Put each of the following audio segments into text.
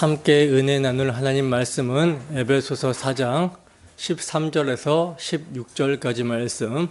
함께 은혜 나눌 하나님 말씀은 에베소서 4장 13절에서 16절까지 말씀.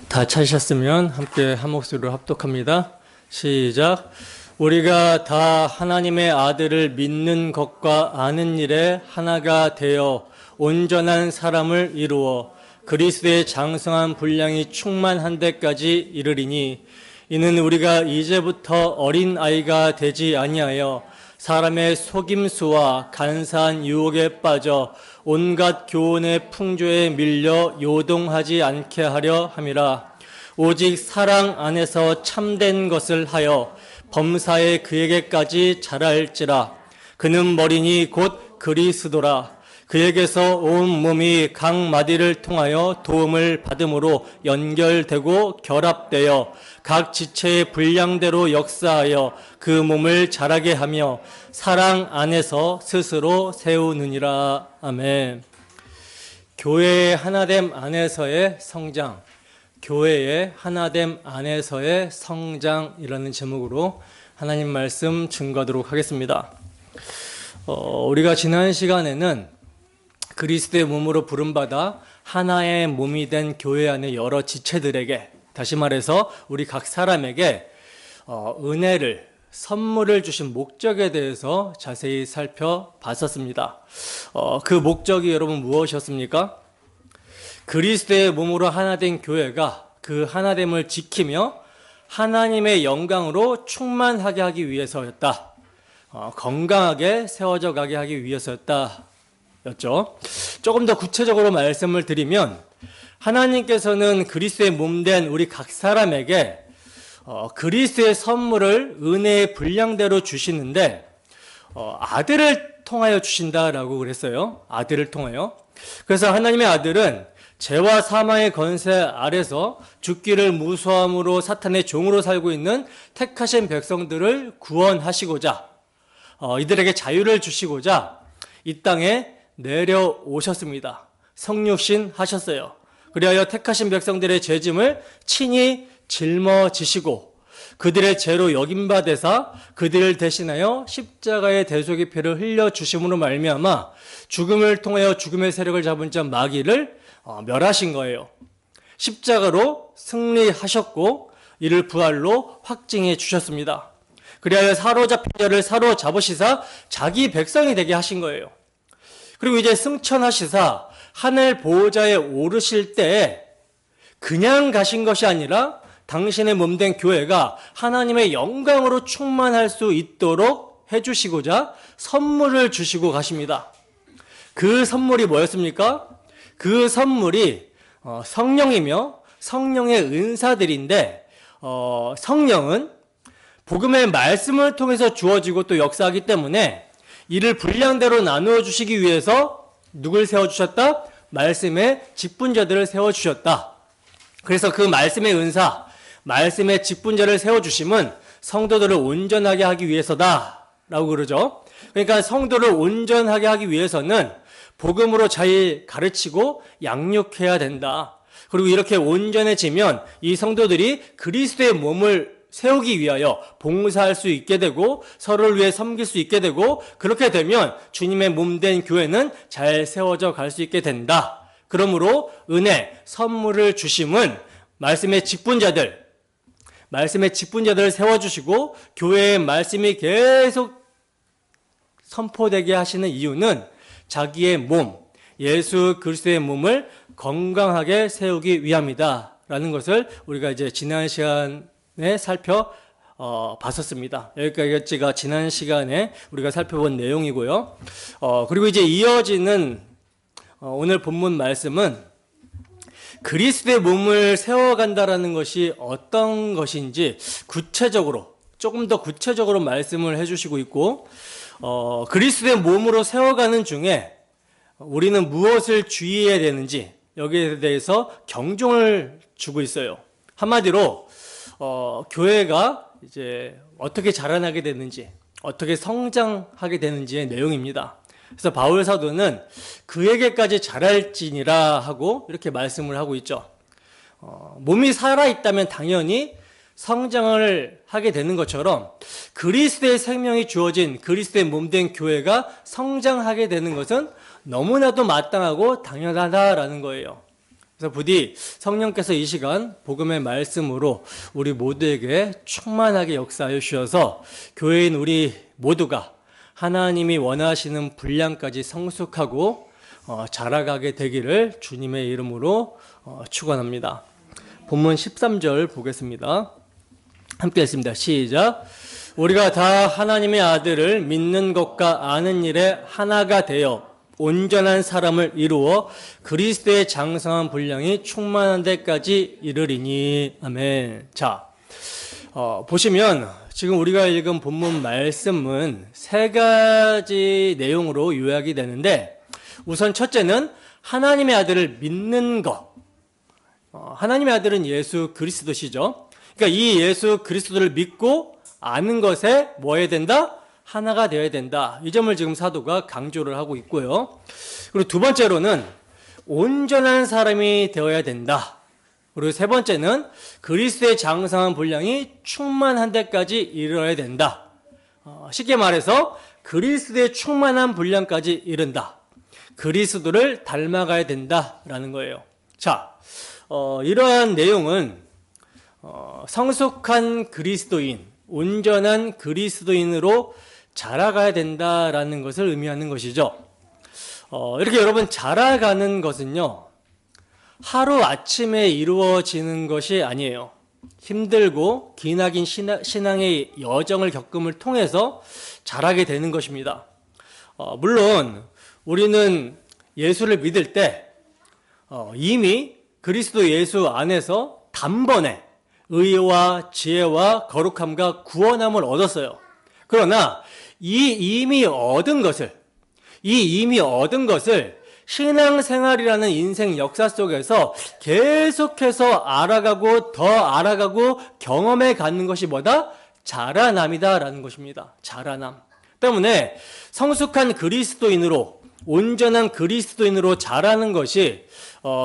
다 찾으셨으면 함께 한 목소리로 합독합니다. 시작. 우리가 다 하나님의 아들을 믿는 것과 아는 일에 하나가 되어 온전한 사람을 이루어 그리스도의 장성한 분량이 충만한 데까지 이르리니, 이는 우리가 이제부터 어린 아이가 되지 아니하여 사람의 속임수와 간사한 유혹에 빠져 온갖 교훈의 풍조에 밀려 요동하지 않게 하려 함이라. 오직 사랑 안에서 참된 것을 하여 범사에 그에게까지 자랄지라. 그는 머리니 곧 그리스도라. 그에게서 온 몸이 각 마디를 통하여 도움을 받음으로 연결되고 결합되어 각 지체의 분량대로 역사하여 그 몸을 자라게 하며 사랑 안에서 스스로 세우느니라. 아멘. 교회의 하나됨 안에서의 성장, 교회의 하나됨 안에서의 성장이라는 제목으로 하나님 말씀 증거하도록 하겠습니다. 우리가 지난 시간에는 그리스도의 몸으로 부름받아 하나의 몸이 된 교회 안의 여러 지체들에게, 다시 말해서 우리 각 사람에게 은혜를, 선물을 주신 목적에 대해서 자세히 살펴봤었습니다. 그 목적이 여러분 무엇이었습니까? 그리스도의 몸으로 하나 된 교회가 그 하나됨을 지키며 하나님의 영광으로 충만하게 하기 위해서였다. 건강하게 세워져 가게 하기 위해서였다. 였죠. 조금 더 구체적으로 말씀을 드리면, 하나님께서는 그리스도의 몸된 우리 각 사람에게 그리스도의 선물을 은혜의 분량대로 주시는데 아들을 통하여 주신다라고 그랬어요. 아들을 통하여. 그래서 하나님의 아들은 죄와 사망의 권세 아래서 죽기를 무서함으로 사탄의 종으로 살고 있는 택하신 백성들을 구원하시고자, 이들에게 자유를 주시고자 이 땅에 내려오셨습니다. 성육신 하셨어요. 그리하여 택하신 백성들의 죄짐을 친히 짊어지시고 그들의 죄로 여김받으사 그들을 대신하여 십자가의 대속의 피를 흘려주심으로 말미암아 죽음을 통하여 죽음의 세력을 잡은 자 마귀를 멸하신 거예요. 십자가로 승리하셨고 이를 부활로 확증해 주셨습니다. 그리하여 사로잡힌 자를 사로잡으시사 자기 백성이 되게 하신 거예요. 그리고 이제 승천하시사 하늘 보호자에 오르실 때 그냥 가신 것이 아니라 당신의 몸된 교회가 하나님의 영광으로 충만할 수 있도록 해주시고자 선물을 주시고 가십니다. 그 선물이 뭐였습니까? 그 선물이 성령이며 성령의 은사들인데, 성령은 복음의 말씀을 통해서 주어지고 또 역사하기 때문에 이를 분량대로 나누어 주시기 위해서 누굴 세워주셨다? 말씀의 직분자들을 세워주셨다. 그래서 그 말씀의 은사, 말씀의 직분자를 세워주심은 성도들을 온전하게 하기 위해서다 라고 그러죠. 그러니까 성도를 온전하게 하기 위해서는 복음으로 잘 가르치고 양육해야 된다. 그리고 이렇게 온전해지면 이 성도들이 그리스도의 몸을 세우기 위하여 봉사할 수 있게 되고 서로를 위해 섬길 수 있게 되고, 그렇게 되면 주님의 몸된 교회는 잘 세워져 갈 수 있게 된다. 그러므로 은혜, 선물을 주심은 말씀의 직분자들을 세워주시고 교회의 말씀이 계속 선포되게 하시는 이유는 자기의 몸, 예수 그리스도의 몸을 건강하게 세우기 위함이다 라는 것을 우리가 이제 지난 시간에 살펴봤었습니다. 여기까지가 지난 시간에 우리가 살펴본 내용이고요. 그리고 이제 이어지는 오늘 본문 말씀은 그리스도의 몸을 세워간다라는 것이 어떤 것인지 조금 더 구체적으로 말씀을 해주시고 있고, 그리스도의 몸으로 세워가는 중에 우리는 무엇을 주의해야 되는지 여기에 대해서 경종을 주고 있어요. 한마디로 교회가 이제 어떻게 자라나게 되는지, 어떻게 성장하게 되는지의 내용입니다. 그래서 바울 사도는 그에게까지 자랄지니라 하고 이렇게 말씀을 하고 있죠. 몸이 살아있다면 당연히 성장을 하게 되는 것처럼 그리스도의 생명이 주어진 그리스도의 몸된 교회가 성장하게 되는 것은 너무나도 마땅하고 당연하다라는 거예요. 그래서 부디 성령께서 이 시간 복음의 말씀으로 우리 모두에게 충만하게 역사하여 주셔서 교회인 우리 모두가 하나님이 원하시는 분량까지 성숙하고 자라가게 되기를 주님의 이름으로 축원합니다. 본문 13절 보겠습니다. 함께 읽습니다. 시작. 우리가 다 하나님의 아들을 믿는 것과 아는 일에 하나가 되어 온전한 사람을 이루어 그리스도의 장성한 분량이 충만한 데까지 이르리니. 아멘. 자, 보시면 지금 우리가 읽은 본문 말씀은 세 가지 내용으로 요약이 되는데, 우선 첫째는 하나님의 아들을 믿는 것. 하나님의 아들은 예수 그리스도시죠. 그러니까 이 예수 그리스도를 믿고 아는 것에 뭐 해야 된다? 하나가 되어야 된다. 이 점을 지금 사도가 강조를 하고 있고요. 그리고 두 번째로는 온전한 사람이 되어야 된다. 그리고 세 번째는 그리스도의 장성한 분량이 충만한 데까지 이르러야 된다. 쉽게 말해서 그리스도의 충만한 분량까지 이른다. 그리스도를 닮아가야 된다라는 거예요. 자, 이러한 내용은 성숙한 그리스도인, 온전한 그리스도인으로 자라가야 된다라는 것을 의미하는 것이죠. 이렇게 여러분 자라가는 것은요, 하루 아침에 이루어지는 것이 아니에요. 힘들고 기나긴 신앙의 여정을 겪음을 통해서 자라게 되는 것입니다. 물론 우리는 예수를 믿을 때 이미 그리스도 예수 안에서 단번에 의와 지혜와 거룩함과 구원함을 얻었어요. 그러나 이 이미 얻은 것을 신앙생활이라는 인생 역사 속에서 계속해서 알아가고 더 알아가고 경험해 가는 것이 뭐다? 자라남이다라는 것입니다. 자라남. 때문에 성숙한 그리스도인으로, 온전한 그리스도인으로 자라는 것이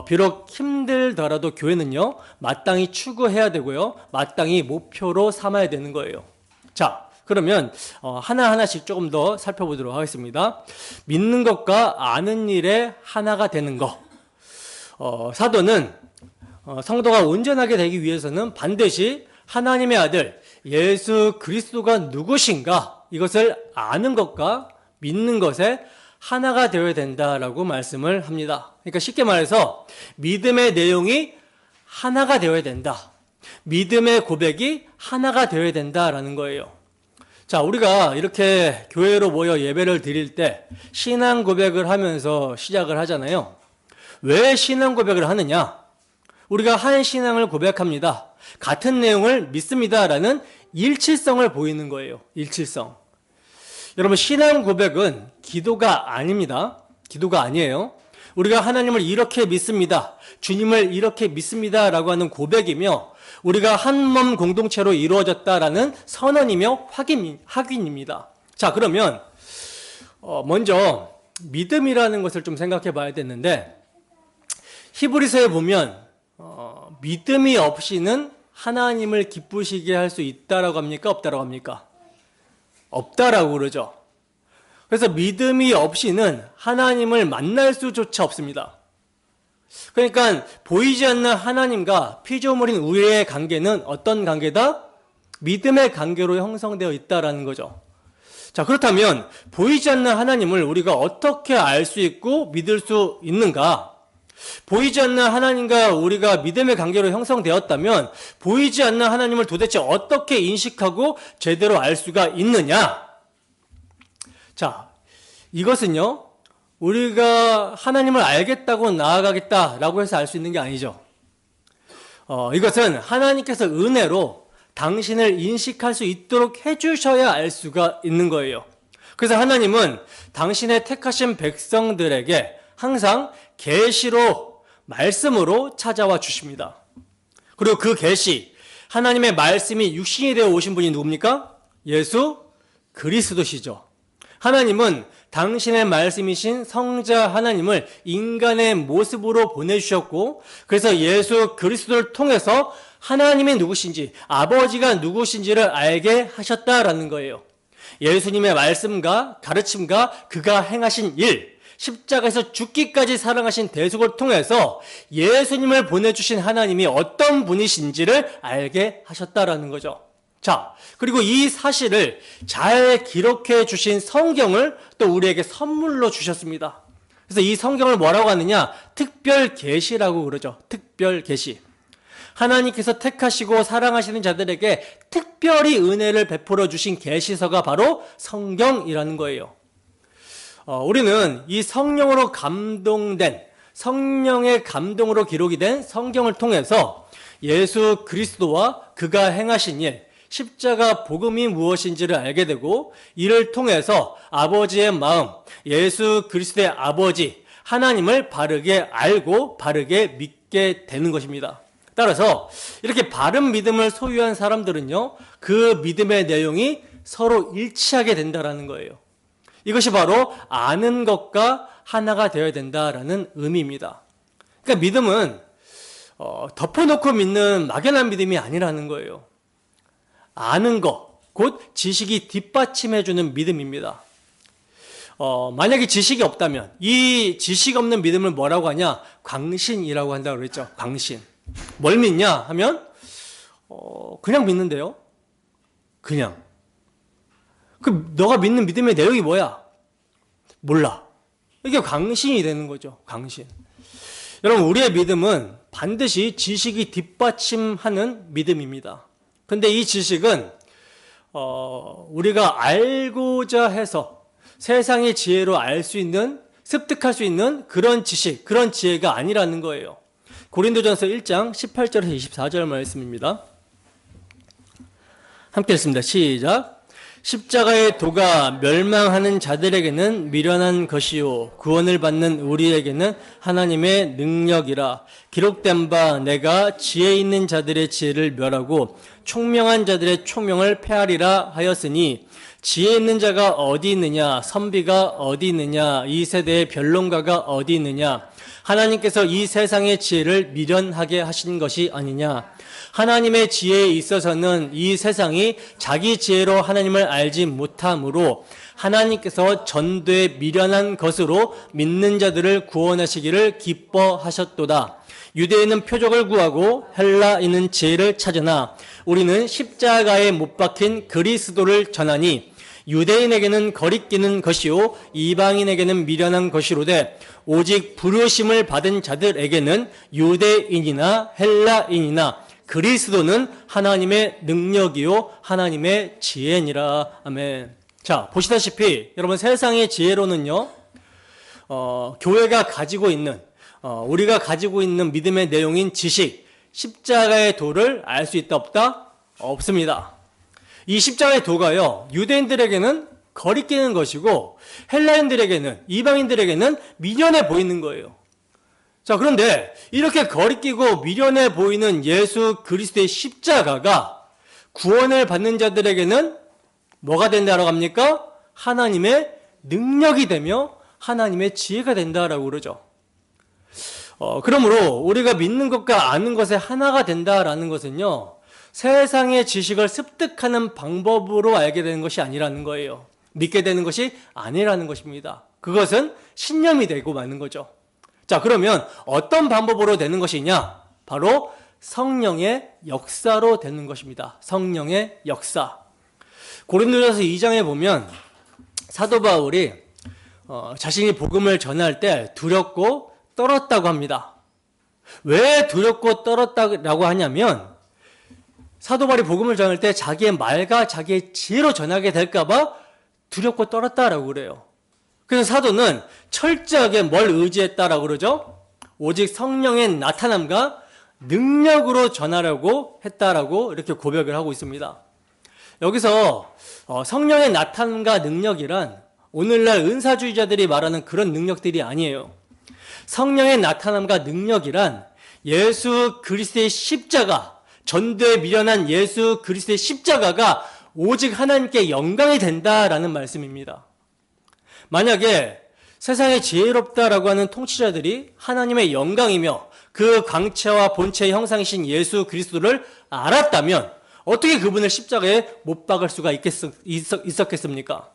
비록 힘들더라도 교회는요, 마땅히 추구해야 되고요, 마땅히 목표로 삼아야 되는 거예요. 자, 그러면 하나하나씩 조금 더 살펴보도록 하겠습니다. 믿는 것과 아는 일에 하나가 되는 것. 사도는 성도가 온전하게 되기 위해서는 반드시 하나님의 아들 예수 그리스도가 누구신가, 이것을 아는 것과 믿는 것에 하나가 되어야 된다라고 말씀을 합니다. 그러니까 쉽게 말해서 믿음의 내용이 하나가 되어야 된다. 믿음의 고백이 하나가 되어야 된다라는 거예요. 자, 우리가 이렇게 교회로 모여 예배를 드릴 때 신앙 고백을 하면서 시작을 하잖아요. 왜 신앙 고백을 하느냐? 우리가 한 신앙을 고백합니다. 같은 내용을 믿습니다라는 일치성을 보이는 거예요. 일치성. 여러분, 신앙 고백은 기도가 아닙니다. 기도가 아니에요. 우리가 하나님을 이렇게 믿습니다, 주님을 이렇게 믿습니다라고 하는 고백이며, 우리가 한 몸 공동체로 이루어졌다라는 선언이며 확인입니다. 자, 그러면 먼저 믿음이라는 것을 좀 생각해 봐야 되는데, 히브리서에 보면 믿음이 없이는 하나님을 기쁘시게 할 수 있다라고 합니까? 없다라고 합니까? 없다라고 그러죠. 그래서 믿음이 없이는 하나님을 만날 수조차 없습니다. 그러니까 보이지 않는 하나님과 피조물인 우리의 관계는 어떤 관계다? 믿음의 관계로 형성되어 있다라는 거죠. 자, 그렇다면 보이지 않는 하나님을 우리가 어떻게 알 수 있고 믿을 수 있는가? 보이지 않는 하나님과 우리가 믿음의 관계로 형성되었다면 보이지 않는 하나님을 도대체 어떻게 인식하고 제대로 알 수가 있느냐? 자, 이것은요, 우리가 하나님을 알겠다고 나아가겠다라고 해서 알 수 있는 게 아니죠. 이것은 하나님께서 은혜로 당신을 인식할 수 있도록 해주셔야 알 수가 있는 거예요. 그래서 하나님은 당신의 택하신 백성들에게 항상 계시로, 말씀으로 찾아와 주십니다. 그리고 그 계시, 하나님의 말씀이 육신이 되어 오신 분이 누굽니까? 예수 그리스도시죠. 하나님은 당신의 말씀이신 성자 하나님을 인간의 모습으로 보내주셨고, 그래서 예수 그리스도를 통해서 하나님이 누구신지, 아버지가 누구신지를 알게 하셨다라는 거예요. 예수님의 말씀과 가르침과 그가 행하신 일, 십자가에서 죽기까지 사랑하신 대속을 통해서 예수님을 보내주신 하나님이 어떤 분이신지를 알게 하셨다라는 거죠. 자, 그리고 이 사실을 잘 기록해 주신 성경을 또 우리에게 선물로 주셨습니다. 그래서 이 성경을 뭐라고 하느냐? 특별 계시라고 그러죠. 특별 계시. 하나님께서 택하시고 사랑하시는 자들에게 특별히 은혜를 베풀어 주신 계시서가 바로 성경이라는 거예요. 우리는 이 성령으로 감동된, 성령의 감동으로 기록이 된 성경을 통해서 예수 그리스도와 그가 행하신 일, 십자가 복음이 무엇인지를 알게 되고, 이를 통해서 아버지의 마음, 예수 그리스도의 아버지 하나님을 바르게 알고 바르게 믿게 되는 것입니다. 따라서 이렇게 바른 믿음을 소유한 사람들은요, 그 믿음의 내용이 서로 일치하게 된다는 거예요. 이것이 바로 아는 것과 하나가 되어야 된다라는 의미입니다. 그러니까 믿음은 덮어놓고 믿는 막연한 믿음이 아니라는 거예요. 아는 것, 곧 지식이 뒷받침해주는 믿음입니다. 만약에 지식이 없다면 이 지식 없는 믿음을 뭐라고 하냐? 광신이라고 한다고 그랬죠. 광신. 뭘 믿냐 하면 그냥 믿는데요. 그냥. 너가 믿는 믿음의 내용이 뭐야? 몰라. 이게 광신이 되는 거죠. 광신. 여러분, 우리의 믿음은 반드시 지식이 뒷받침하는 믿음입니다. 근데 이 지식은 우리가 알고자 해서 세상의 지혜로 알 수 있는, 습득할 수 있는 그런 지식, 그런 지혜가 아니라는 거예요. 고린도전서 1장 18절에서 24절 말씀입니다. 함께 읽습니다. 시작. 십자가의 도가 멸망하는 자들에게는 미련한 것이요 구원을 받는 우리에게는 하나님의 능력이라. 기록된 바 내가 지혜 있는 자들의 지혜를 멸하고 총명한 자들의 총명을 폐하리라 하였으니, 지혜 있는 자가 어디 있느냐, 선비가 어디 있느냐, 이 세대의 변론가가 어디 있느냐. 하나님께서 이 세상의 지혜를 미련하게 하신 것이 아니냐. 하나님의 지혜에 있어서는 이 세상이 자기 지혜로 하나님을 알지 못하므로 하나님께서 전도에 미련한 것으로 믿는 자들을 구원하시기를 기뻐하셨도다. 유대인은 표적을 구하고 헬라인은 지혜를 찾으나 우리는 십자가에 못 박힌 그리스도를 전하니, 유대인에게는 거리끼는 것이요 이방인에게는 미련한 것이로되 오직 부르심을 받은 자들에게는 유대인이나 헬라인이나 그리스도는 하나님의 능력이요 하나님의 지혜니라. 아멘. 자, 보시다시피 여러분, 세상의 지혜로는요, 교회가 가지고 있는, 우리가 가지고 있는 믿음의 내용인 지식, 십자가의 도를 알 수 있다 없다? 없습니다. 이 십자가의 도가요, 유대인들에게는 거리끼는 것이고 헬라인들에게는, 이방인들에게는 미련해 보이는 거예요. 자, 그런데 이렇게 거리끼고 미련해 보이는 예수 그리스도의 십자가가 구원을 받는 자들에게는 뭐가 된다라고 합니까? 하나님의 능력이 되며 하나님의 지혜가 된다라고 그러죠. 그러므로 우리가 믿는 것과 아는 것의 하나가 된다라는 것은요, 세상의 지식을 습득하는 방법으로 알게 되는 것이 아니라는 거예요. 믿게 되는 것이 아니라는 것입니다. 그것은 신념이 되고 마는 거죠. 자, 그러면 어떤 방법으로 되는 것이냐? 바로 성령의 역사로 되는 것입니다. 성령의 역사. 고린도전서 2장에 보면 사도 바울이 자신이 복음을 전할 때 두렵고 떨었다고 합니다. 왜 두렵고 떨었다고 하냐면, 사도 바울이 복음을 전할 때 자기의 말과 자기의 지혜로 전하게 될까봐 두렵고 떨었다라고 그래요. 그래서 사도는 철저하게 뭘 의지했다라고 그러죠? 오직 성령의 나타남과 능력으로 전하려고 했다라고 이렇게 고백을 하고 있습니다. 여기서 성령의 나타남과 능력이란 오늘날 은사주의자들이 말하는 그런 능력들이 아니에요. 성령의 나타남과 능력이란 예수 그리스도의 십자가, 전도에 미련한 예수 그리스도의 십자가가 오직 하나님께 영광이 된다라는 말씀입니다. 만약에 세상에 지혜롭다라고 하는 통치자들이 하나님의 영광이며 그 광채와 본체의 형상이신 예수 그리스도를 알았다면 어떻게 그분을 십자가에 못 박을 수가 있었겠습니까?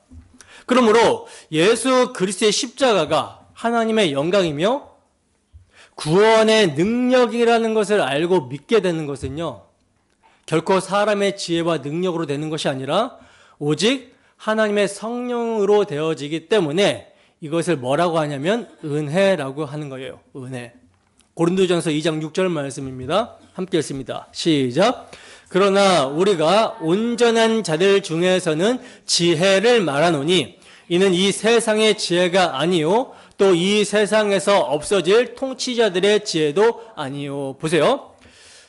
그러므로 예수 그리스도의 십자가가 하나님의 영광이며 구원의 능력이라는 것을 알고 믿게 되는 것은요, 결코 사람의 지혜와 능력으로 되는 것이 아니라 오직 하나님의 성령으로 되어지기 때문에 이것을 뭐라고 하냐면 은혜라고 하는 거예요. 은혜. 고린도전서 2장 6절 말씀입니다. 함께 읽습니다. 시작. 그러나 우리가 온전한 자들 중에서는 지혜를 말하노니 이는 이 세상의 지혜가 아니요 또 이 세상에서 없어질 통치자들의 지혜도 아니요. 보세요.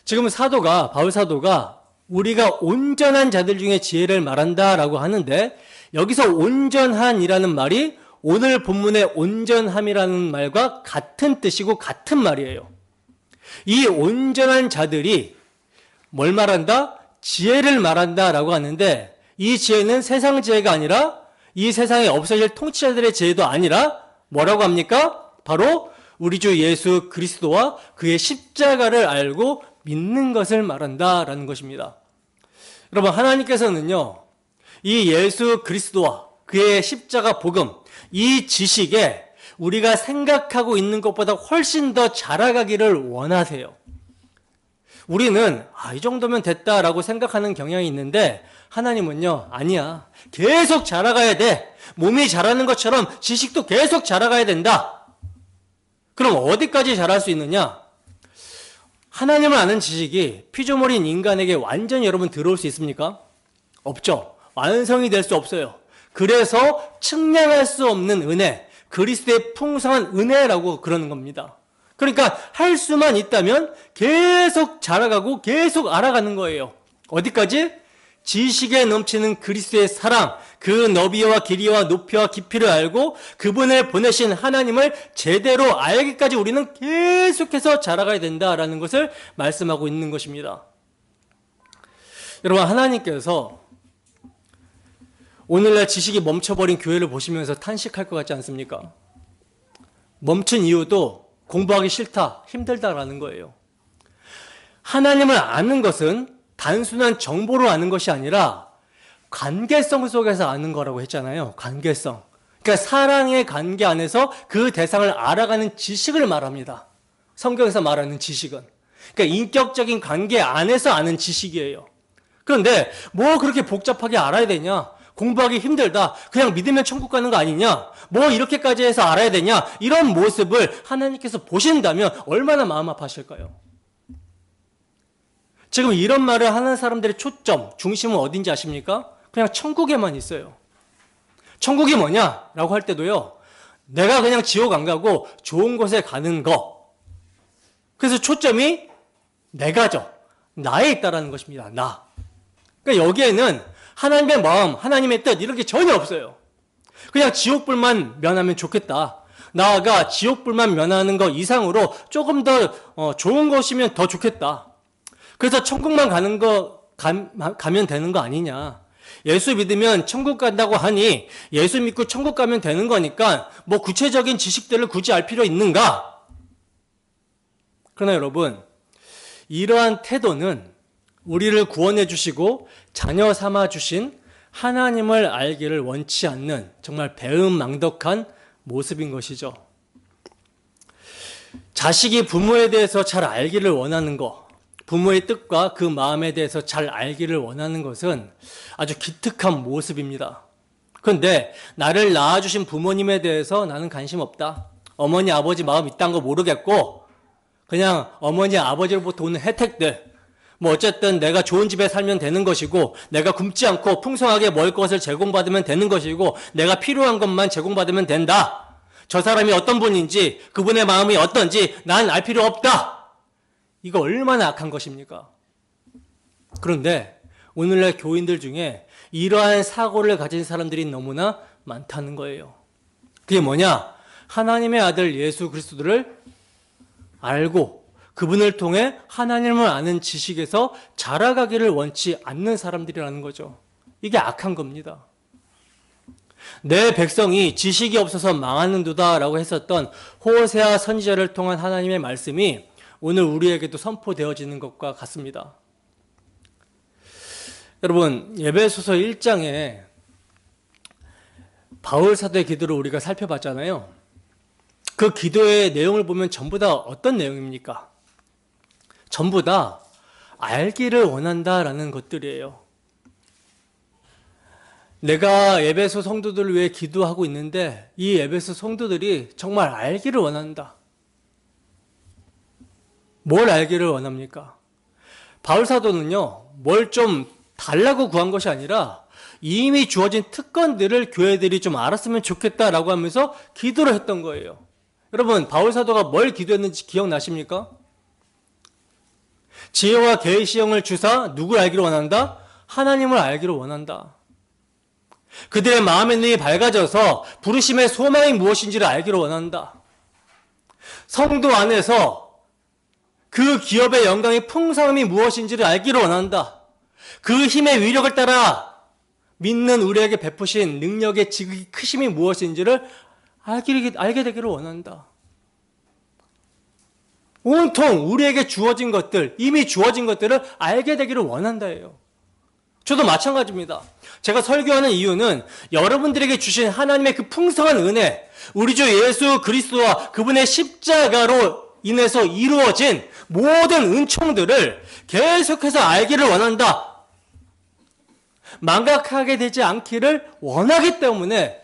지금 바울 사도가 우리가 온전한 자들 중에 지혜를 말한다라고 하는데 여기서 온전한이라는 말이 오늘 본문의 온전함이라는 말과 같은 뜻이고 같은 말이에요. 이 온전한 자들이 뭘 말한다? 지혜를 말한다라고 하는데 이 지혜는 세상 지혜가 아니라 이 세상에 없어질 통치자들의 지혜도 아니라 뭐라고 합니까? 바로 우리 주 예수 그리스도와 그의 십자가를 알고 믿는 것을 말한다라는 것입니다. 여러분, 하나님께서는요, 이 예수 그리스도와 그의 십자가 복음, 이 지식에 우리가 생각하고 있는 것보다 훨씬 더 자라가기를 원하세요. 우리는 이 정도면 됐다라고 생각하는 경향이 있는데 하나님은요, 아니야. 계속 자라가야 돼. 몸이 자라는 것처럼 지식도 계속 자라가야 된다. 그럼 어디까지 자랄 수 있느냐? 하나님을 아는 지식이 피조물인 인간에게 완전히 여러분 들어올 수 있습니까? 없죠. 완성이 될 수 없어요. 그래서 측량할 수 없는 은혜, 그리스도의 풍성한 은혜라고 그러는 겁니다. 그러니까 할 수만 있다면 계속 자라가고 계속 알아가는 거예요. 어디까지? 지식에 넘치는 그리스도의 사랑, 그 너비와 길이와 높이와 깊이를 알고 그분을 보내신 하나님을 제대로 알기까지 우리는 계속해서 자라가야 된다라는 것을 말씀하고 있는 것입니다. 여러분, 하나님께서 오늘날 지식이 멈춰버린 교회를 보시면서 탄식할 것 같지 않습니까? 멈춘 이유도 공부하기 싫다, 힘들다라는 거예요. 하나님을 아는 것은 단순한 정보로 아는 것이 아니라 관계성 속에서 아는 거라고 했잖아요. 관계성. 그러니까 사랑의 관계 안에서 그 대상을 알아가는 지식을 말합니다. 성경에서 말하는 지식은. 그러니까 인격적인 관계 안에서 아는 지식이에요. 그런데 뭐 그렇게 복잡하게 알아야 되냐? 공부하기 힘들다. 그냥 믿으면 천국 가는 거 아니냐? 뭐 이렇게까지 해서 알아야 되냐? 이런 모습을 하나님께서 보신다면 얼마나 마음 아파하실까요? 지금 이런 말을 하는 사람들의 초점, 중심은 어딘지 아십니까? 그냥 천국에만 있어요. 천국이 뭐냐? 라고 할 때도요, 내가 그냥 지옥 안 가고 좋은 곳에 가는 거. 그래서 초점이 내가죠. 나에 있다라는 것입니다. 나. 그러니까 여기에는 하나님의 마음, 하나님의 뜻 이런 게 전혀 없어요. 그냥 지옥불만 면하면 좋겠다. 나아가 지옥불만 면하는 것 이상으로 조금 더 좋은 것이면 더 좋겠다. 그래서 천국만 가면 되는 거 아니냐. 예수 믿으면 천국 간다고 하니 예수 믿고 천국 가면 되는 거니까 뭐 구체적인 지식들을 굳이 알 필요 있는가? 그러나 여러분, 이러한 태도는 우리를 구원해 주시고 자녀 삼아 주신 하나님을 알기를 원치 않는 정말 배은망덕한 모습인 것이죠. 자식이 부모에 대해서 잘 알기를 원하는 것, 부모의 뜻과 그 마음에 대해서 잘 알기를 원하는 것은 아주 기특한 모습입니다. 그런데 나를 낳아주신 부모님에 대해서 나는 관심 없다. 어머니 아버지 마음 이딴 거 모르겠고 그냥 어머니 아버지로부터 오는 혜택들, 뭐 어쨌든 내가 좋은 집에 살면 되는 것이고 내가 굶지 않고 풍성하게 먹을 것을 제공받으면 되는 것이고 내가 필요한 것만 제공받으면 된다. 저 사람이 어떤 분인지 그분의 마음이 어떤지 난 알 필요 없다. 이거 얼마나 악한 것입니까? 그런데 오늘날 교인들 중에 이러한 사고를 가진 사람들이 너무나 많다는 거예요. 그게 뭐냐? 하나님의 아들 예수 그리스도를 알고 그분을 통해 하나님을 아는 지식에서 자라가기를 원치 않는 사람들이라는 거죠. 이게 악한 겁니다. 내 백성이 지식이 없어서 망하는도다 라고 했었던 호세아 선지자를 통한 하나님의 말씀이 오늘 우리에게도 선포되어지는 것과 같습니다. 여러분, 에베소서 1장에 바울 사도의 기도를 우리가 살펴봤잖아요. 그 기도의 내용을 보면 전부 다 어떤 내용입니까? 전부 다 알기를 원한다라는 것들이에요. 내가 에베소 성도들을 위해 기도하고 있는데 이 에베소 성도들이 정말 알기를 원한다. 뭘 알기를 원합니까? 바울 사도는요, 뭘 좀 달라고 구한 것이 아니라 이미 주어진 특권들을 교회들이 좀 알았으면 좋겠다라고 하면서 기도를 했던 거예요. 여러분, 바울 사도가 뭘 기도했는지 기억나십니까? 지혜와 계시형을 주사 누굴 알기를 원한다? 하나님을 알기를 원한다. 그들의 마음의 눈이 밝아져서 부르심의 소망이 무엇인지를 알기를 원한다. 성도 안에서 그 기업의 영광의 풍성함이 무엇인지를 알기를 원한다. 그 힘의 위력을 따라 믿는 우리에게 베푸신 능력의 지극히 크심이 무엇인지를 알게 되기를 원한다. 온통 우리에게 주어진 것들, 이미 주어진 것들을 알게 되기를 원한다예요. 저도 마찬가지입니다. 제가 설교하는 이유는 여러분들에게 주신 하나님의 그 풍성한 은혜, 우리 주 예수 그리스도와 그분의 십자가로 인해서 이루어진 모든 은총들을 계속해서 알기를 원한다. 망각하게 되지 않기를 원하기 때문에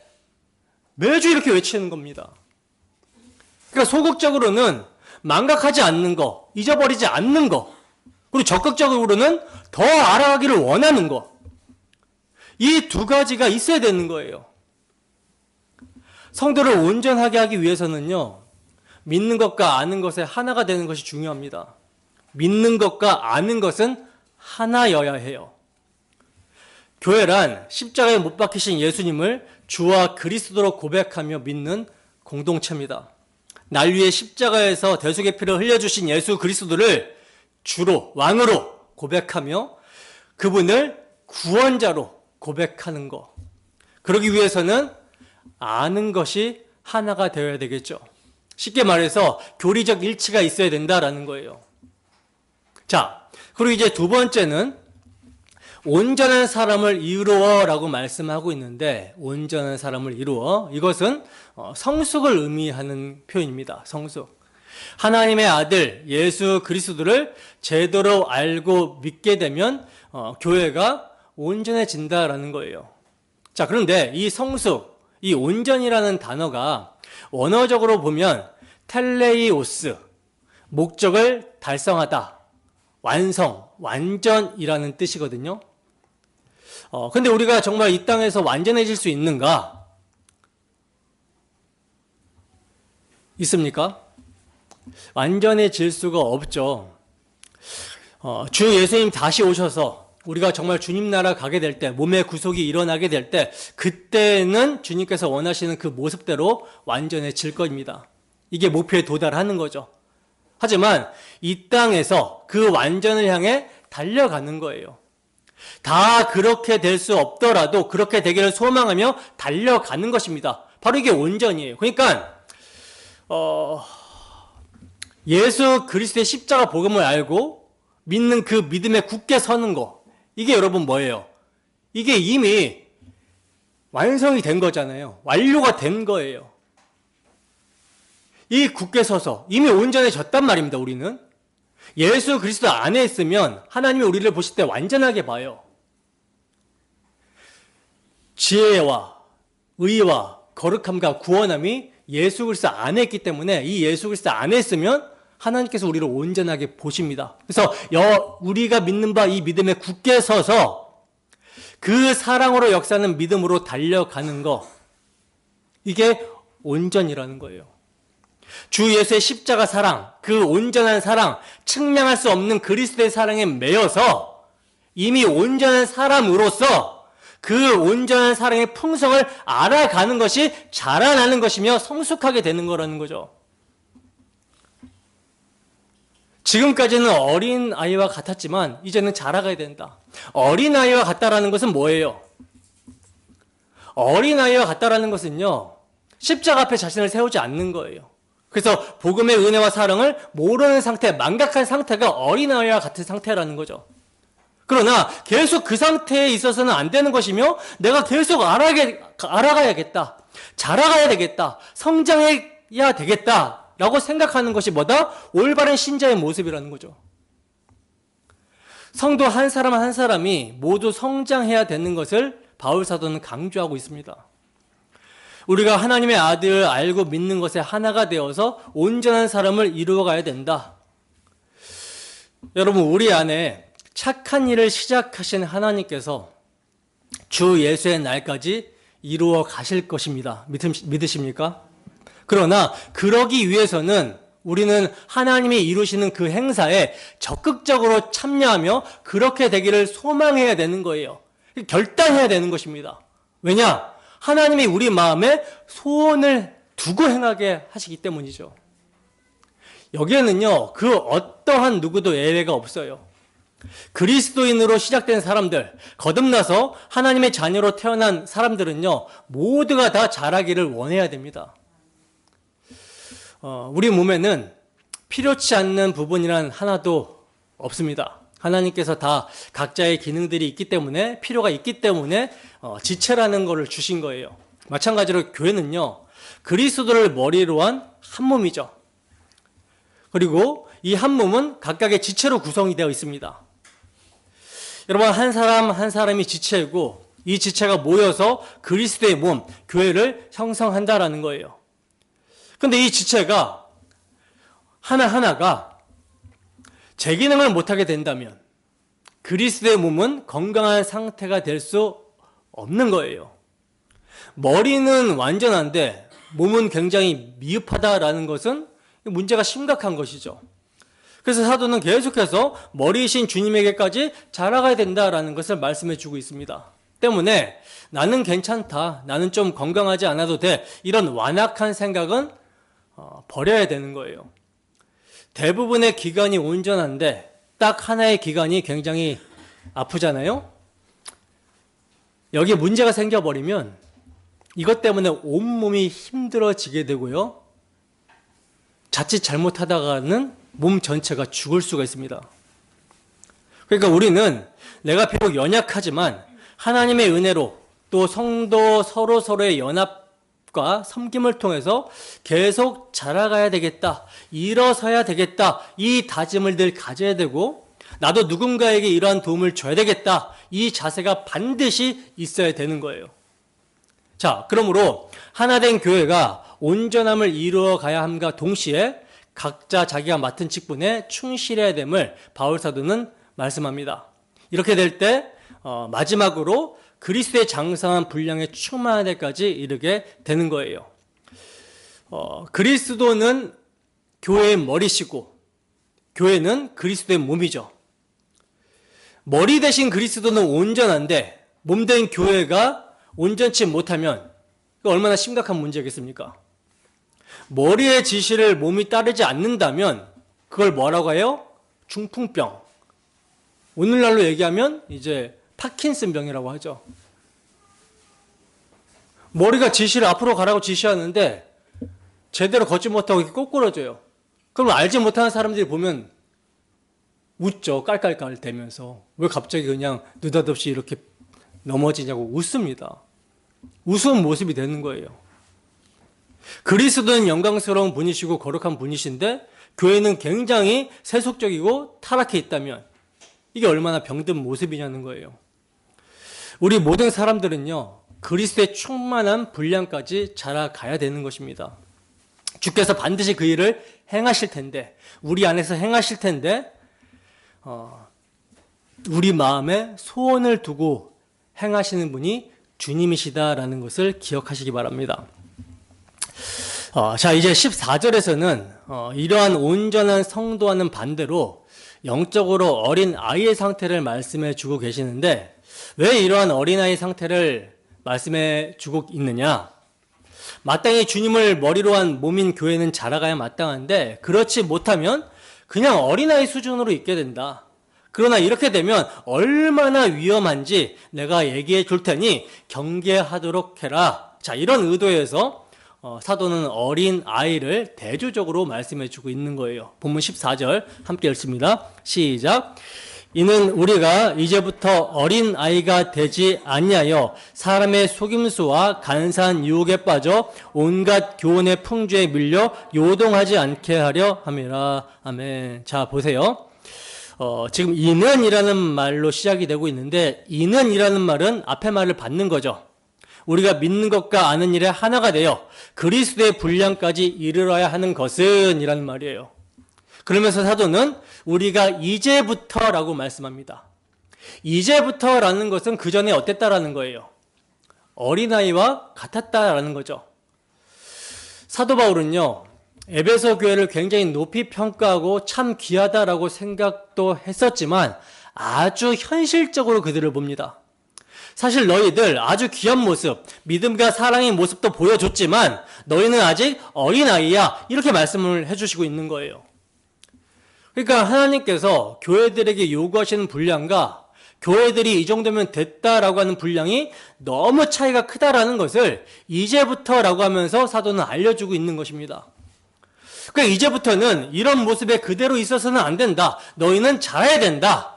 매주 이렇게 외치는 겁니다. 그러니까 소극적으로는 망각하지 않는 거, 잊어버리지 않는 거, 그리고 적극적으로는 더 알아가기를 원하는 거. 이 두 가지가 있어야 되는 거예요. 성도를 온전하게 하기 위해서는요, 믿는 것과 아는 것의 하나가 되는 것이 중요합니다. 믿는 것과 아는 것은 하나여야 해요. 교회란 십자가에 못 박히신 예수님을 주와 그리스도로 고백하며 믿는 공동체입니다. 날 위해 십자가에서 대속의 피를 흘려주신 예수 그리스도를 주로, 왕으로 고백하며 그분을 구원자로 고백하는 것. 그러기 위해서는 아는 것이 하나가 되어야 되겠죠. 쉽게 말해서 교리적 일치가 있어야 된다라는 거예요. 자, 그리고 이제 두 번째는 온전한 사람을 이루어라고 말씀하고 있는데, 온전한 사람을 이루어, 이것은 성숙을 의미하는 표현입니다. 성숙. 하나님의 아들 예수 그리스도를 제대로 알고 믿게 되면 교회가 온전해진다라는 거예요. 자, 그런데 이 성숙, 이 온전이라는 단어가 원어적으로 보면 텔레이오스, 목적을 달성하다, 완성, 완전이라는 뜻이거든요. 근데 우리가 정말 이 땅에서 완전해질 수 있는가? 있습니까? 완전해질 수가 없죠. 주 예수님 다시 오셔서 우리가 정말 주님 나라 가게 될 때, 몸의 구속이 일어나게 될 때, 그때는 주님께서 원하시는 그 모습대로 완전해질 겁니다. 이게 목표에 도달하는 거죠. 하지만 이 땅에서 그 완전을 향해 달려가는 거예요. 다 그렇게 될 수 없더라도 그렇게 되기를 소망하며 달려가는 것입니다. 바로 이게 온전이에요. 그러니까 예수 그리스도의 십자가 복음을 알고 믿는 그 믿음에 굳게 서는 거, 이게 여러분 뭐예요? 이게 이미 완성이 된 거잖아요. 완료가 된 거예요. 이 굳게 서서 이미 온전해졌단 말입니다. 우리는 예수 그리스도 안에 있으면 하나님이 우리를 보실 때 완전하게 봐요. 지혜와 의와 거룩함과 구원함이 예수 그리스도 안에 있기 때문에 이 예수 그리스도 안에 있으면 하나님께서 우리를 온전하게 보십니다. 그래서 우리가 믿는 바 이 믿음에 굳게 서서 그 사랑으로 역사하는 믿음으로 달려가는 거, 이게 온전이라는 거예요. 주 예수의 십자가 사랑, 그 온전한 사랑, 측량할 수 없는 그리스도의 사랑에 매여서 이미 온전한 사람으로서 그 온전한 사랑의 풍성을 알아가는 것이 자라나는 것이며 성숙하게 되는 거라는 거죠. 지금까지는 어린아이와 같았지만 이제는 자라가야 된다. 어린아이와 같다라는 것은 뭐예요? 어린아이와 같다라는 것은요, 십자가 앞에 자신을 세우지 않는 거예요. 그래서 복음의 은혜와 사랑을 모르는 상태, 망각한 상태가 어린아이와 같은 상태라는 거죠. 그러나 계속 그 상태에 있어서는 안 되는 것이며 내가 계속 알아가야겠다. 자라가야 되겠다. 성장해야 되겠다. 라고 생각하는 것이 뭐다? 올바른 신자의 모습이라는 거죠. 성도 한 사람 한 사람이 모두 성장해야 되는 것을 바울 사도는 강조하고 있습니다. 우리가 하나님의 아들을 알고 믿는 것에 하나가 되어서 온전한 사람을 이루어가야 된다. 여러분, 우리 안에 착한 일을 시작하신 하나님께서 주 예수의 날까지 이루어 가실 것입니다. 믿으십니까? 그러나 그러기 위해서는 우리는 하나님이 이루시는 그 행사에 적극적으로 참여하며 그렇게 되기를 소망해야 되는 거예요. 결단해야 되는 것입니다. 왜냐? 하나님이 우리 마음에 소원을 두고 행하게 하시기 때문이죠. 여기에는요, 그 어떠한 누구도 예외가 없어요. 그리스도인으로 시작된 사람들, 거듭나서 하나님의 자녀로 태어난 사람들은요, 모두가 다 자라기를 원해야 됩니다. 우리 몸에는 필요치 않는 부분이란 하나도 없습니다. 하나님께서 다 각자의 기능들이 있기 때문에, 필요가 있기 때문에 지체라는 것을 주신 거예요. 마찬가지로 교회는요, 그리스도를 머리로 한 한 몸이죠. 그리고 이 한 몸은 각각의 지체로 구성이 되어 있습니다. 여러분, 한 사람 한 사람이 지체이고 이 지체가 모여서 그리스도의 몸, 교회를 형성한다라는 거예요. 근데 이 지체가 하나하나가 제 기능을 못하게 된다면 그리스도의 몸은 건강한 상태가 될 수 없는 거예요. 머리는 완전한데 몸은 굉장히 미흡하다라는 것은 문제가 심각한 것이죠. 그래서 사도는 계속해서 머리이신 주님에게까지 자라가야 된다라는 것을 말씀해 주고 있습니다. 때문에 나는 괜찮다, 나는 좀 건강하지 않아도 돼, 이런 완악한 생각은 버려야 되는 거예요. 대부분의 기관이 온전한데 딱 하나의 기관이 굉장히 아프잖아요. 여기에 문제가 생겨버리면 이것 때문에 온몸이 힘들어지게 되고요, 자칫 잘못하다가는 몸 전체가 죽을 수가 있습니다. 그러니까 우리는 내가 비록 연약하지만 하나님의 은혜로 또 성도 서로의 연합과 섬김을 통해서 계속 자라가야 되겠다, 일어서야 되겠다, 이 다짐을 늘 가져야 되고, 나도 누군가에게 이러한 도움을 줘야 되겠다, 이 자세가 반드시 있어야 되는 거예요. 자, 그러므로 하나된 교회가 온전함을 이루어 가야 함과 동시에 각자 자기가 맡은 직분에 충실해야 됨을 바울 사도는 말씀합니다. 이렇게 될 때 마지막으로 그리스도의 장성한 분량에 충만할 때까지 이르게 되는 거예요. 그리스도는 교회의 머리시고 교회는 그리스도의 몸이죠. 머리 대신 그리스도는 온전한데 몸된 교회가 온전치 못하면 얼마나 심각한 문제겠습니까? 머리의 지시를 몸이 따르지 않는다면 그걸 뭐라고 해요? 중풍병. 오늘날로 얘기하면 이제 파킨슨병이라고 하죠. 머리가 지시를 앞으로 가라고 지시하는데 제대로 걷지 못하고 이렇게 꼬꾸라져요. 그럼 알지 못하는 사람들이 보면 웃죠. 깔깔깔 대면서. 왜 갑자기 그냥 느닷없이 이렇게 넘어지냐고 웃습니다. 우스운 모습이 되는 거예요. 그리스도는 영광스러운 분이시고 거룩한 분이신데 교회는 굉장히 세속적이고 타락해 있다면 이게 얼마나 병든 모습이냐는 거예요. 우리 모든 사람들은요, 그리스도의 충만한 분량까지 자라가야 되는 것입니다. 주께서 반드시 그 일을 행하실 텐데, 우리 안에서 행하실 텐데, 우리 마음에 소원을 두고 행하시는 분이 주님이시다라는 것을 기억하시기 바랍니다. 자, 이제 14절에서는 이러한 온전한 성도와는 반대로 영적으로 어린 아이의 상태를 말씀해 주고 계시는데, 왜 이러한 어린아이 상태를 말씀해 주고 있느냐? 마땅히 주님을 머리로 한 몸인 교회는 자라가야 마땅한데 그렇지 못하면 그냥 어린아이 수준으로 있게 된다. 그러나 이렇게 되면 얼마나 위험한지 내가 얘기해 줄 테니 경계하도록 해라. 자, 이런 의도에서 사도는 어린 아이를 대조적으로 말씀해 주고 있는 거예요. 본문 14절 함께 읽습니다. 시작. 이는 우리가 이제부터 어린 아이가 되지 아니하여 사람의 속임수와 간사한 유혹에 빠져 온갖 교훈의 풍조에 밀려 요동하지 않게 하려 함이라. 아멘. 자, 보세요. 지금 이는이라는 말로 시작이 되고 있는데, 이는이라는 말은 앞에 말을 받는 거죠. 우리가 믿는 것과 아는 일에 하나가 되어 그리스도의 분량까지 이르러야 하는 것은 이라는 말이에요. 그러면서 사도는 우리가 이제부터라고 말씀합니다. 이제부터라는 것은 그 전에 어땠다라는 거예요. 어린아이와 같았다라는 거죠. 사도 바울은요, 에베소 교회를 굉장히 높이 평가하고 참 귀하다라고 생각도 했었지만 아주 현실적으로 그들을 봅니다. 사실 너희들 아주 귀한 모습, 믿음과 사랑의 모습도 보여줬지만 너희는 아직 어린아이야, 이렇게 말씀을 해주시고 있는 거예요. 그러니까 하나님께서 교회들에게 요구하시는 분량과 교회들이 이 정도면 됐다라고 하는 분량이 너무 차이가 크다라는 것을 이제부터라고 하면서 사도는 알려주고 있는 것입니다. 그러니까 이제부터는 이런 모습에 그대로 있어서는 안 된다. 너희는 잘해야 된다.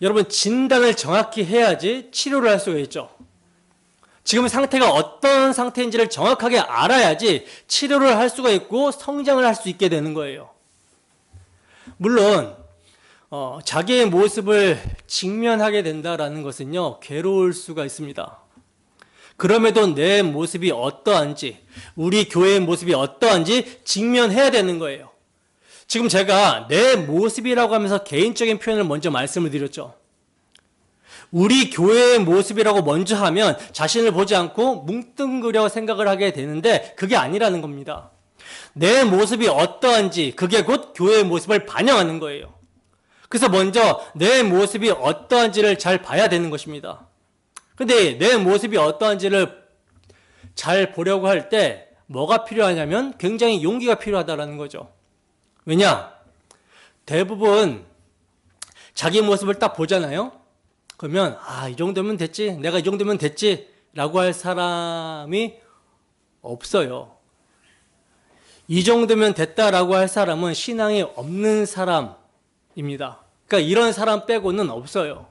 여러분, 진단을 정확히 해야지 치료를 할 수가 있죠. 지금 상태가 어떤 상태인지를 정확하게 알아야지 치료를 할 수가 있고 성장을 할 수 있게 되는 거예요. 물론 자기의 모습을 직면하게 된다라는 것은요, 괴로울 수가 있습니다. 그럼에도 내 모습이 어떠한지, 우리 교회의 모습이 어떠한지 직면해야 되는 거예요. 지금 제가 내 모습이라고 하면서 개인적인 표현을 먼저 말씀을 드렸죠. 우리 교회의 모습이라고 먼저 하면 자신을 보지 않고 뭉뚱그려 생각을 하게 되는데 그게 아니라는 겁니다. 내 모습이 어떠한지 그게 곧 교회의 모습을 반영하는 거예요. 그래서 먼저 내 모습이 어떠한지를 잘 봐야 되는 것입니다. 근데 내 모습이 어떠한지를 잘 보려고 할 때 뭐가 필요하냐면 굉장히 용기가 필요하다는 거죠. 왜냐? 대부분 자기 모습을 딱 보잖아요. 그러면 이 정도면 됐지, 내가 이 정도면 됐지 라고 할 사람이 없어요. 이 정도면 됐다라고 할 사람은 신앙이 없는 사람입니다. 그러니까 이런 사람 빼고는 없어요.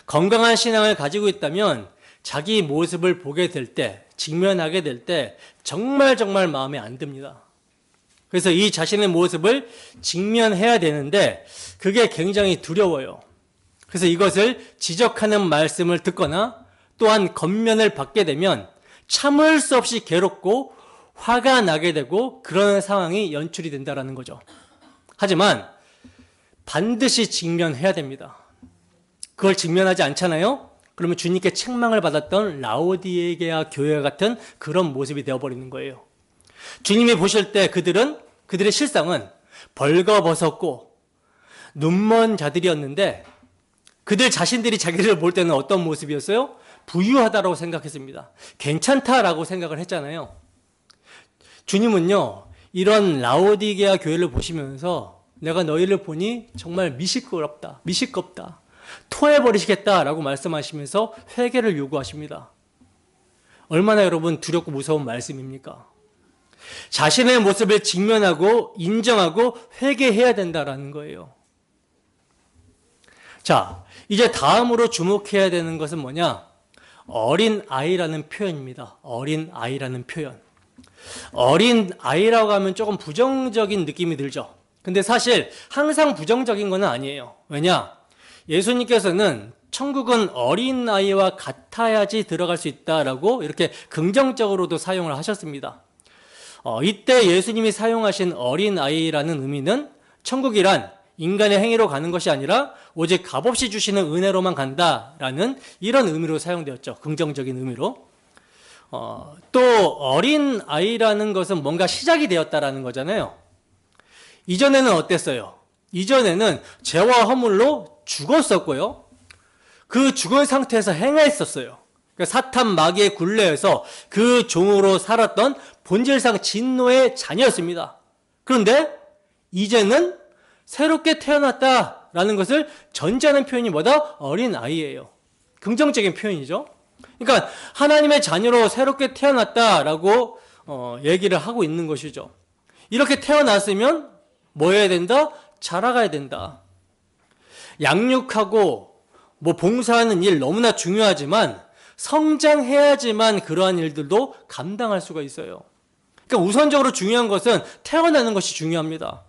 건강한 신앙을 가지고 있다면 자기 모습을 보게 될 때, 직면하게 될 때 정말 마음에 안 듭니다. 그래서 이 자신의 모습을 직면해야 되는데 그게 굉장히 두려워요. 그래서 이것을 지적하는 말씀을 듣거나 또한 겉면을 받게 되면 참을 수 없이 괴롭고 화가 나게 되고 그런 상황이 연출이 된다는 거죠. 하지만 반드시 직면해야 됩니다. 그걸 직면하지 않잖아요? 그러면 주님께 책망을 받았던 라오디게아 교회 같은 그런 모습이 되어버리는 거예요. 주님이 보실 때 그들의 실상은 벌거벗었고 눈먼 자들이었는데 그들 자신들이 자기를 볼 때는 어떤 모습이었어요? 부유하다라고 생각했습니다. 괜찮다라고 생각을 했잖아요. 주님은요, 이런 라오디게아 교회를 보시면서 내가 너희를 보니 정말 미식겁다, 토해버리시겠다라고 말씀하시면서 회개를 요구하십니다. 얼마나 여러분 두렵고 무서운 말씀입니까? 자신의 모습을 직면하고 인정하고 회개해야 된다라는 거예요. 자, 이제 다음으로 주목해야 되는 것은 뭐냐? 어린 아이라는 표현입니다. 어린 아이라는 표현. 어린 아이라고 하면 조금 부정적인 느낌이 들죠. 근데 사실 항상 부정적인 건 아니에요. 왜냐? 예수님께서는 천국은 어린 아이와 같아야지 들어갈 수 있다라고 이렇게 긍정적으로도 사용을 하셨습니다. 이때 예수님이 사용하신 어린 아이라는 의미는 천국이란 인간의 행위로 가는 것이 아니라 오직 값없이 주시는 은혜로만 간다라는 이런 의미로 사용되었죠. 긍정적인 의미로. 또 어린 아이라는 것은 뭔가 시작이 되었다라는 거잖아요. 이전에는 어땠어요? 이전에는 죄와 허물로 죽었었고요. 그 죽은 상태에서 행했었어요. 그러니까 사탄 마귀의 굴레에서 그 종으로 살았던 본질상 진노의 자녀였습니다. 그런데 이제는 새롭게 태어났다라는 것을 전제하는 표현이 뭐다? 어린 아이예요. 긍정적인 표현이죠. 그러니까 하나님의 자녀로 새롭게 태어났다라고 얘기를 하고 있는 것이죠. 이렇게 태어났으면 뭐 해야 된다? 자라가야 된다. 양육하고 뭐 봉사하는 일 너무나 중요하지만 성장해야지만 그러한 일들도 감당할 수가 있어요. 그러니까 우선적으로 중요한 것은 태어나는 것이 중요합니다.